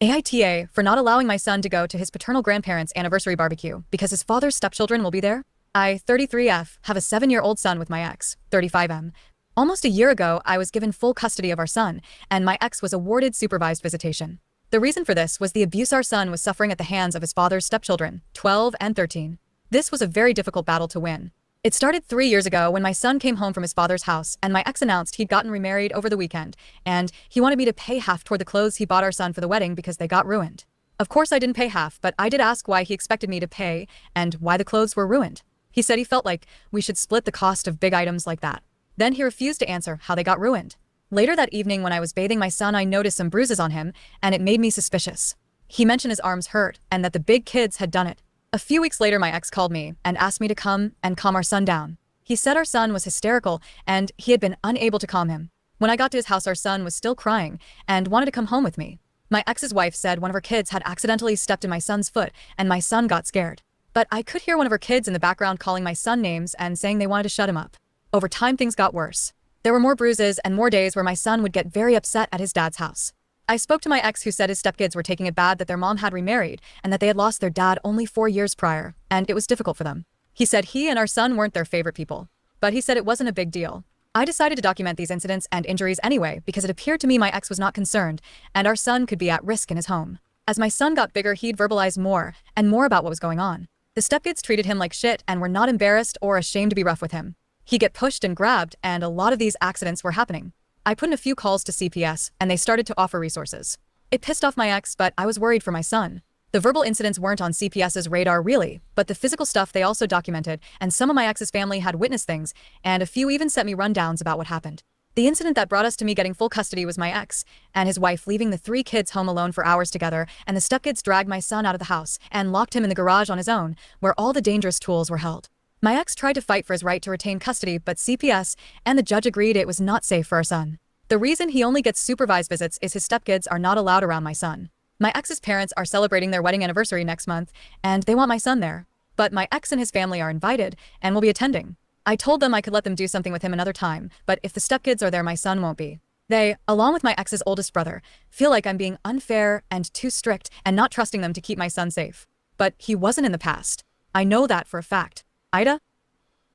Aita for not allowing my son to go to his paternal grandparents' anniversary barbecue because his father's stepchildren will be there. I, 33F, have a 7-year-old son with my ex, 35M. Almost a year ago, I was given full custody of our son, and my ex was awarded supervised visitation. The reason for this was the abuse our son was suffering at the hands of his father's stepchildren, 12 and 13. This was a very difficult battle to win. It started 3 years ago when my son came home from his father's house and my ex announced he'd gotten remarried over the weekend, and he wanted me to pay half toward the clothes he bought our son for the wedding because they got ruined. Of course I didn't pay half, but I did ask why he expected me to pay and why the clothes were ruined. He said he felt like we should split the cost of big items like that. Then he refused to answer how they got ruined. Later that evening when I was bathing my son, I noticed some bruises on him, and it made me suspicious. He mentioned his arms hurt and that the big kids had done it. A few weeks later, my ex called me and asked me to come and calm our son down. He said our son was hysterical and he had been unable to calm him. When I got to his house, our son was still crying and wanted to come home with me. My ex's wife said one of her kids had accidentally stepped in my son's foot and my son got scared. But I could hear one of her kids in the background calling my son names and saying they wanted to shut him up. Over time, things got worse. There were more bruises and more days where my son would get very upset at his dad's house. I spoke to my ex, who said his stepkids were taking it bad that their mom had remarried and that they had lost their dad only 4 years prior, and it was difficult for them. He said he and our son weren't their favorite people, but he said it wasn't a big deal. I decided to document these incidents and injuries anyway because it appeared to me my ex was not concerned and our son could be at risk in his home. As my son got bigger, he'd verbalize more and more about what was going on. The stepkids treated him like shit and were not embarrassed or ashamed to be rough with him. He'd get pushed and grabbed, and a lot of these accidents were happening. I put in a few calls to CPS, and they started to offer resources. It pissed off my ex, but I was worried for my son. The verbal incidents weren't on CPS's radar really, but the physical stuff they also documented, and some of my ex's family had witnessed things, and a few even sent me rundowns about what happened. The incident that brought us to me getting full custody was my ex and his wife leaving the 3 kids home alone for hours together, and the stepkids dragged my son out of the house and locked him in the garage on his own, where all the dangerous tools were held. My ex tried to fight for his right to retain custody, but CPS and the judge agreed it was not safe for our son. The reason he only gets supervised visits is his stepkids are not allowed around my son. My ex's parents are celebrating their wedding anniversary next month, and they want my son there. But my ex and his family are invited and will be attending. I told them I could let them do something with him another time, but if the stepkids are there, my son won't be. They, along with my ex's oldest brother, feel like I'm being unfair and too strict and not trusting them to keep my son safe. But he wasn't in the past. I know that for a fact. Aita?